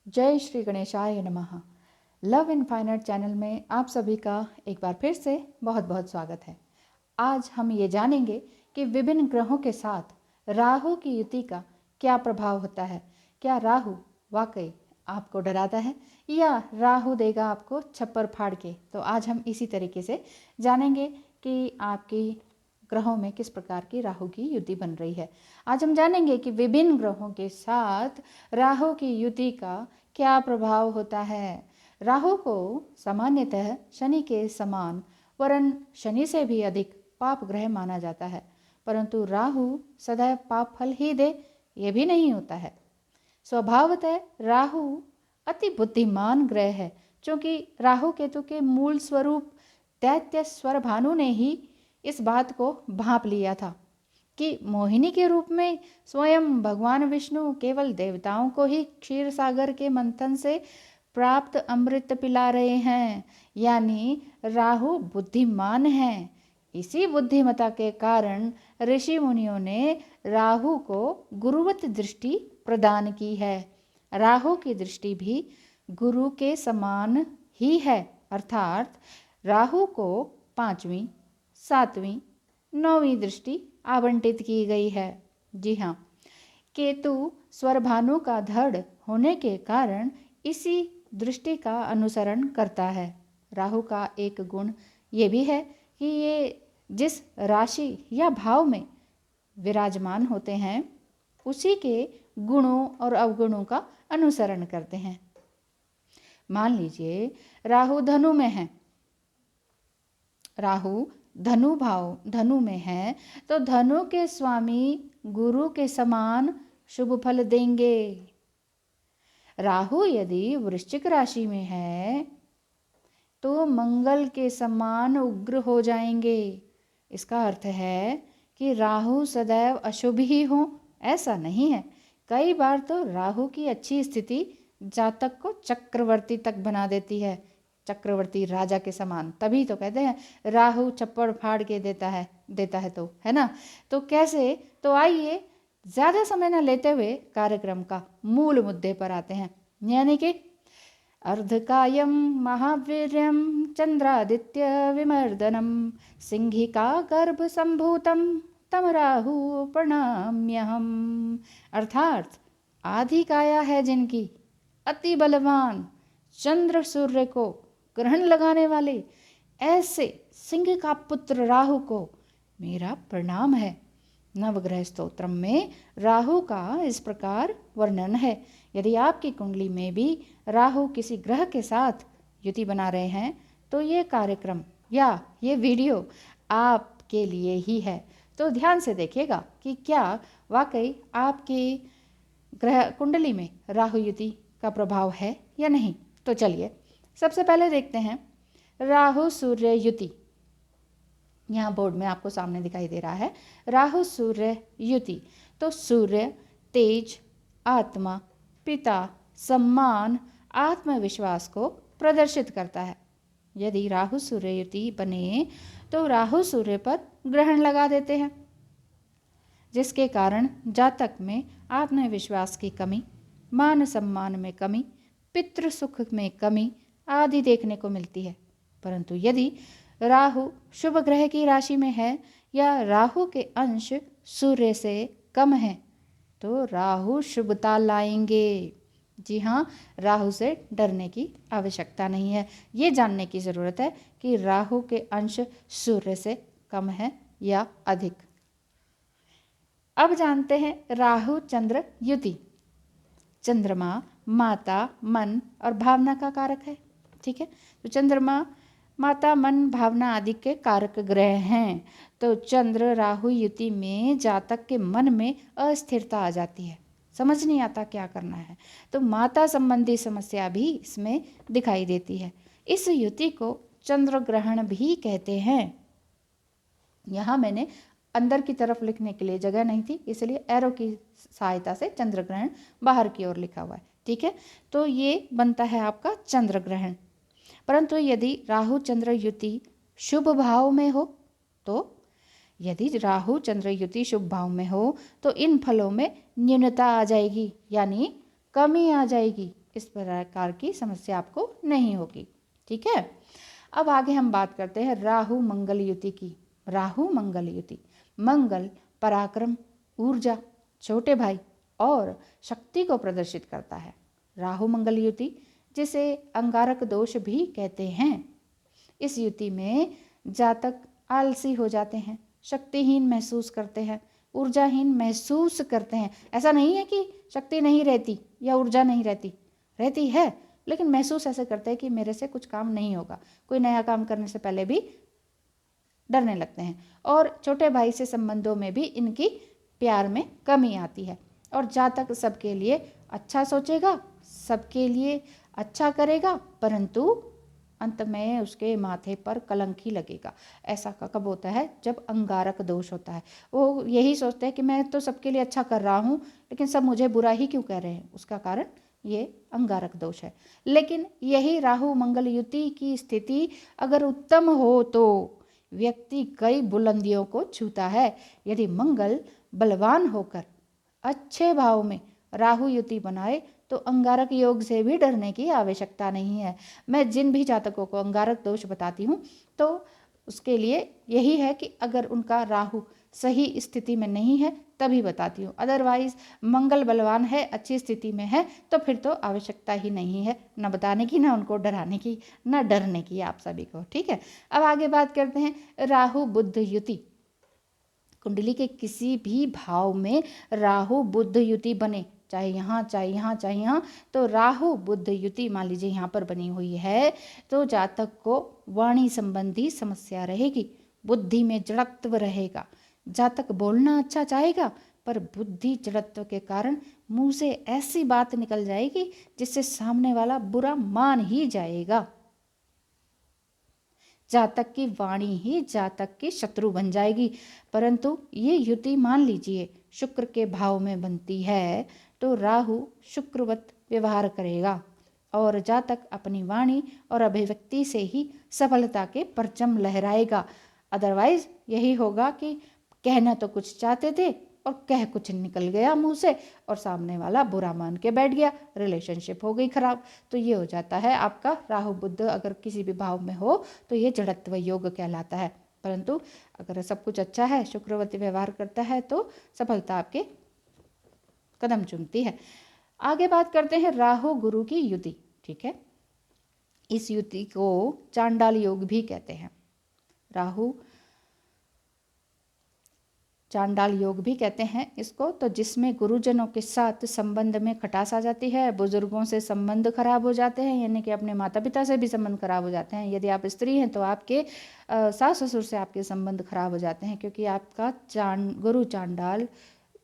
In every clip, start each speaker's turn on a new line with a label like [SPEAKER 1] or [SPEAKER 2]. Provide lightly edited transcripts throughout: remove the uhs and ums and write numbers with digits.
[SPEAKER 1] जय श्री गणेशाय नमः। Love in fine art channel में आप सभी का एक बार फिर से बहुत बहुत स्वागत है। आज हम ये जानेंगे कि विभिन्न ग्रहों के साथ राहु की युति का क्या प्रभाव होता है। क्या राहु वाकई आपको डराता है या राहु देगा आपको छप्पर फाड़ के। तो आज हम इसी तरीके से जानेंगे कि आपकी ग्रहों में किस प्रकार की राहु की युति बन रही है। आज हम जानेंगे कि विभिन्न ग्रहों के साथ राहु की युति का क्या प्रभाव होता है। राहु को सामान्यतः शनि के समान वरन शनि से भी अधिक पाप ग्रह माना जाता है, परंतु राहु सदैव पाप फल ही दे ये भी नहीं होता है। स्वभावतः राहु अति बुद्धिमान ग्रह है, क्योंकि राहु केतु के मूल स्वरूप दैत्य स्वर भानु ने ही इस बात को भांप लिया था कि मोहिनी के रूप में स्वयं भगवान विष्णु केवल देवताओं को ही क्षीर सागर के मंथन से प्राप्त अमृत पिला रहे हैं, यानी राहु बुद्धिमान है। इसी बुद्धिमता के कारण ऋषि मुनियों ने राहु को गुरुवत दृष्टि प्रदान की है। राहु की दृष्टि भी गुरु के समान ही है, अर्थात राहु को 5वीं 7वीं 9वीं दृष्टि आवंटित की गई है। जी हाँ, केतु स्वरभानु का धड़ होने के कारण इसी दृष्टि का अनुसरण करता है। राहु का एक गुण ये भी है कि ये जिस राशि या भाव में विराजमान होते हैं उसी के गुणों और अवगुणों का अनुसरण करते हैं। मान लीजिए राहु धनु में है, राहु धनु भाव धनु में है, तो धनु के स्वामी गुरु के समान शुभ फल देंगे। राहु यदि वृश्चिक राशि में है तो मंगल के समान उग्र हो जाएंगे। इसका अर्थ है कि राहु सदैव अशुभ ही हो ऐसा नहीं है। कई बार तो राहु की अच्छी स्थिति जातक को चक्रवर्ती तक बना देती है, चक्रवर्ती राजा के समान। तभी तो कहते हैं राहु चप्पड़ फाड़ के देता है तो, है ना। तो कैसे, तो आइए ज़्यादा समय न लेते हुए कार्यक्रम का मूल मुद्दे पर आते हैं, यानी कि अर्धकायम महावीर्यम चंद्रादित्य विमर्दनम सिंहिका गर्भ संभूतम तम राहु प्रणाम्यहम। अर्थात आधी काया है जिनकी, अति बलवान, चंद्र सूर्य को ग्रहण लगाने वाले ऐसे सिंह का पुत्र राहु को मेरा प्रणाम है। नवग्रह स्तोत्रम में राहु का इस प्रकार वर्णन है। यदि आपकी कुंडली में भी राहु किसी ग्रह के साथ युति बना रहे हैं तो ये कार्यक्रम या ये वीडियो आपके लिए ही है। तो ध्यान से देखिएगा कि क्या वाकई आपकी ग्रह कुंडली में राहु युति का प्रभाव है या नहीं। तो चलिए सबसे पहले देखते हैं राहु सूर्य युति। यहाँ बोर्ड में आपको सामने दिखाई दे रहा है राहु सूर्य युति। तो सूर्य तेज, आत्मा, पिता, सम्मान, आत्मविश्वास को प्रदर्शित करता है। यदि राहु सूर्य युति बने तो राहु सूर्य पर ग्रहण लगा देते हैं, जिसके कारण जातक में आत्मविश्वास की कमी, मान सम्मान में कमी, पितृ सुख में कमी आदि देखने को मिलती है। परंतु यदि राहु शुभ ग्रह की राशि में है या राहु के अंश सूर्य से कम है तो राहु शुभता लाएंगे। जी हाँ, राहु से डरने की आवश्यकता नहीं है। ये जानने की ज़रूरत है कि राहु के अंश सूर्य से कम है या अधिक। अब जानते हैं राहु चंद्र युति। चंद्रमा माता, मन और भावना का कारक है, ठीक है। तो चंद्रमा माता, मन, भावना आदि के कारक ग्रह हैं। तो चंद्र राहु युति में जातक के मन में अस्थिरता आ जाती है, समझ नहीं आता क्या करना है। तो माता संबंधी समस्या भी इसमें दिखाई देती है। इस युति को चंद्र ग्रहण भी कहते हैं। यहाँ मैंने अंदर की तरफ लिखने के लिए जगह नहीं थी, इसलिए एरो की सहायता से चंद्र ग्रहण बाहर की ओर लिखा हुआ है, ठीक है। तो ये बनता है आपका चंद्र ग्रहण। परंतु यदि राहु चंद्र युति शुभ भाव में हो तो, यदि राहु चंद्र युति शुभ भाव में हो तो इन फलों में न्यूनता आ जाएगी, यानी कमी आ जाएगी। इस प्रकार की समस्या आपको नहीं होगी। ठीक है। अब आगे हम बात करते हैं राहु मंगल युति की। राहु मंगल युति, मंगल पराक्रम, ऊर्जा, छोटे भाई और शक्ति को प्रदर्शित करता है। राहु मंगल युति, जिसे अंगारक दोष भी कहते हैं, इस युति में जातक आलसी हो जाते हैं, शक्तिहीन महसूस करते हैं, ऊर्जाहीन महसूस करते हैं। ऐसा नहीं है कि शक्ति नहीं रहती या ऊर्जा नहीं रहती, रहती है, लेकिन महसूस ऐसे करते हैं कि मेरे से कुछ काम नहीं होगा। कोई नया काम करने से पहले भी डरने लगते हैं। और छोटे भाई से संबंधों में भी इनकी प्यार में कमी आती है। और जातक सबके लिए अच्छा सोचेगा, सबके लिए अच्छा करेगा, परंतु अंत में उसके माथे पर कलंक ही लगेगा। ऐसा कब होता है? जब अंगारक दोष होता है। वो यही सोचते हैं कि मैं तो सबके लिए अच्छा कर रहा हूँ, लेकिन सब मुझे बुरा ही क्यों कह रहे हैं। उसका कारण ये अंगारक दोष है। लेकिन यही राहु मंगल युति की स्थिति अगर उत्तम हो तो व्यक्ति कई बुलंदियों को छूता है। यदि मंगल बलवान होकर अच्छे भाव में राहु युति बनाए तो अंगारक योग से भी डरने की आवश्यकता नहीं है। मैं जिन भी जातकों को अंगारक दोष बताती हूँ तो उसके लिए यही है कि अगर उनका राहु सही स्थिति में नहीं है तभी बताती हूँ। अदरवाइज मंगल बलवान है, अच्छी स्थिति में है, तो फिर तो आवश्यकता ही नहीं है न बताने की, न उनको डराने की, न डरने की आप सभी को। ठीक है। अब आगे बात करते हैं राहु बुध युति। कुंडली के किसी भी भाव में राहु बुध युति बने, चाहे यहाँ चाहे यहाँ चाहे यहाँ, तो राहु बुध युति मान लीजिए यहाँ पर बनी हुई है, तो जातक को वाणी संबंधी समस्या रहेगी, बुद्धि में जड़त्व रहेगा। जातक बोलना अच्छा चाहेगा, पर बुद्धि जड़त्व के कारण मुंह से ऐसी बात निकल जाएगी जिससे सामने वाला बुरा मान ही जाएगा। जातक की वाणी ही जातक की शत्रु बन जाएगी। परंतु ये युति मान लीजिए शुक्र के भाव में बनती है तो राहु शुक्रवत व्यवहार करेगा और जातक अपनी वाणी और अभिव्यक्ति से ही सफलता के परचम लहराएगा। अदरवाइज यही होगा कि कहना तो कुछ चाहते थे और कह कुछ निकल गया मुंह से और सामने वाला बुरा मान के बैठ गया, रिलेशनशिप हो गई खराब। तो ये हो जाता है आपका राहु बुध अगर किसी भी भाव में हो तो ये जड़त्व योग कहलाता है। परंतु अगर सब कुछ अच्छा है, शुक्रवती व्यवहार करता है, तो सफलता आपके कदम चूमती है। आगे बात करते हैं राहु गुरु की युति। ठीक है। इस युति को चांडाल योग भी कहते हैं। राहु चांडाल योग भी कहते हैं इसको, तो जिसमें गुरुजनों के साथ संबंध में खटास आ जाती है, बुजुर्गों से संबंध खराब हो जाते हैं, यानी कि अपने माता पिता से भी संबंध खराब हो जाते हैं। यदि आप स्त्री हैं तो आपके सास ससुर से आपके संबंध खराब हो जाते हैं, क्योंकि आपका गुरु चांडाल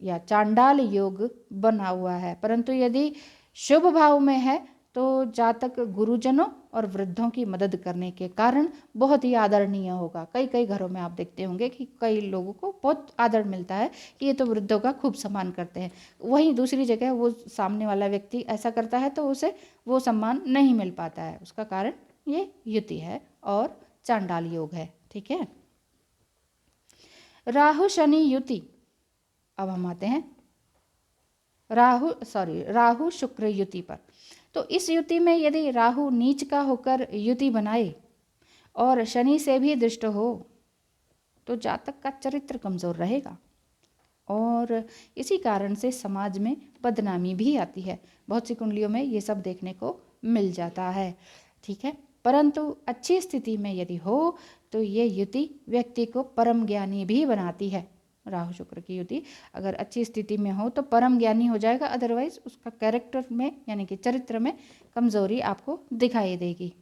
[SPEAKER 1] या चांडाल योग बना हुआ है। परंतु यदि शुभ भाव में है तो जातक गुरुजनों और वृद्धों की मदद करने के कारण बहुत ही आदरणीय होगा। कई कई घरों में आप देखते होंगे कि कई लोगों को बहुत आदर मिलता है कि ये तो वृद्धों का खूब सम्मान करते हैं। वहीं दूसरी जगह वो सामने वाला व्यक्ति ऐसा करता है तो उसे वो सम्मान नहीं मिल पाता है। उसका कारण ये युति है और चांडाल योग है। ठीक है। राहु शनि युति। अब हम आते हैं राहु शुक्र युति पर। तो इस युति में यदि राहु नीच का होकर युति बनाए और शनि से भी दृष्ट हो तो जातक का चरित्र कमजोर रहेगा और इसी कारण से समाज में बदनामी भी आती है। बहुत सी कुंडलियों में ये सब देखने को मिल जाता है। ठीक है। परंतु अच्छी स्थिति में यदि हो तो ये युति व्यक्ति को परम ज्ञानी भी बनाती है। राहु शुक्र की युति अगर अच्छी स्थिति में हो तो परम ज्ञानी हो जाएगा, अदरवाइज उसका कैरेक्टर में यानी कि चरित्र में कमजोरी आपको दिखाई देगी।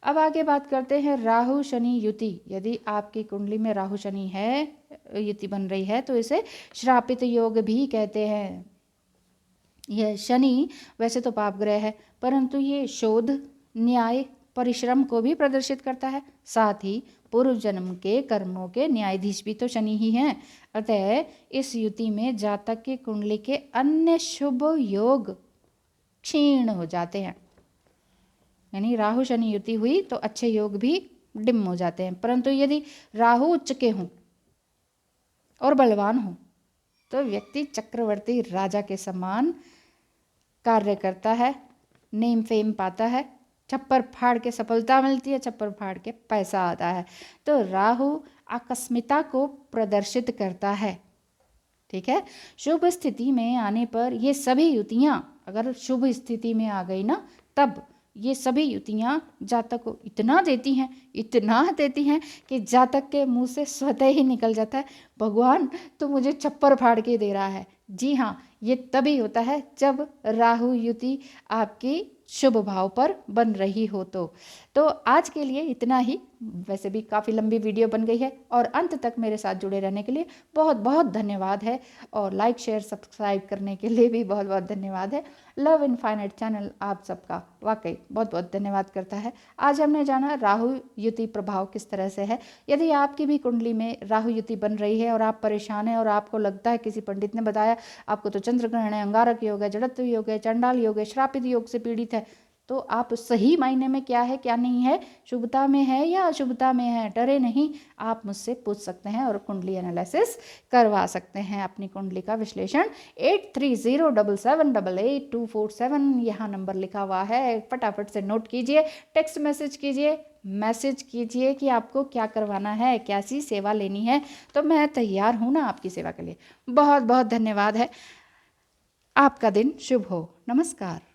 [SPEAKER 1] अब आगे बात करते हैं राहु शनि युति। यदि आपकी कुंडली में राहु शनि है, युति बन रही है, तो इसे श्रापित योग भी कहते हैं। यह शनि वैसे तो पाप ग्रह है, परंतु ये शोध, न्याय, परिश्रम को भी प्रदर्शित करता है। साथ ही पूर्व जन्म के कर्मों के न्यायाधीश भी तो शनि ही हैं। अतः इस युति में जातक की कुंडली के अन्य शुभ योग क्षीण हो जाते हैं। यानी राहु शनि युति हुई तो अच्छे योग भी डिम हो जाते हैं। परंतु यदि राहु उच्च के हों और बलवान हो तो व्यक्ति चक्रवर्ती राजा के समान कार्य करता है, नेम फेम पाता है, छप्पर फाड़ के सफलता मिलती है, छप्पर फाड़ के पैसा आता है। तो राहु आकस्मिकता को प्रदर्शित करता है। ठीक है, शुभ स्थिति में आने पर ये सभी युतियाँ अगर शुभ स्थिति में आ गई ना, तब ये सभी युतियाँ जातक को इतना देती हैं कि जातक के मुंह से स्वतः ही निकल जाता है, भगवान तो मुझे छप्पर फाड़ के दे रहा है। जी हाँ, ये तभी होता है जब राहु युति आपकी शुभ भाव पर बन रही हो। तो आज के लिए इतना ही। वैसे भी काफ़ी लंबी वीडियो बन गई है और अंत तक मेरे साथ जुड़े रहने के लिए बहुत बहुत धन्यवाद है, और लाइक शेयर सब्सक्राइब करने के लिए भी बहुत बहुत धन्यवाद है। लव इनफाइनाइट चैनल आप सबका वाकई बहुत बहुत धन्यवाद करता है। आज हमने जाना राहु युति प्रभाव किस तरह से है। यदि आपकी भी कुंडली में राहु युति बन रही है और आप परेशान हैं और आपको लगता है किसी पंडित ने बताया आपको तो चंद्र ग्रहण है, अंगारक योग है, जड़त्व योग है, चंडाल योग है, श्रापित योग से पीड़ित है, तो आप सही मायने में क्या है क्या नहीं है, शुभता में है या अशुभता में है, डरे नहीं, आप मुझसे पूछ सकते हैं और कुंडली एनालिसिस करवा सकते हैं। अपनी कुंडली का विश्लेषण 8307788247 यहाँ नंबर लिखा हुआ है, फटाफट से नोट कीजिए, टेक्स्ट मैसेज कीजिए कि आपको क्या करवाना है, कैसी सेवा लेनी है, तो मैं तैयार हूँ ना आपकी सेवा के लिए। बहुत बहुत धन्यवाद है। आपका दिन शुभ हो। नमस्कार।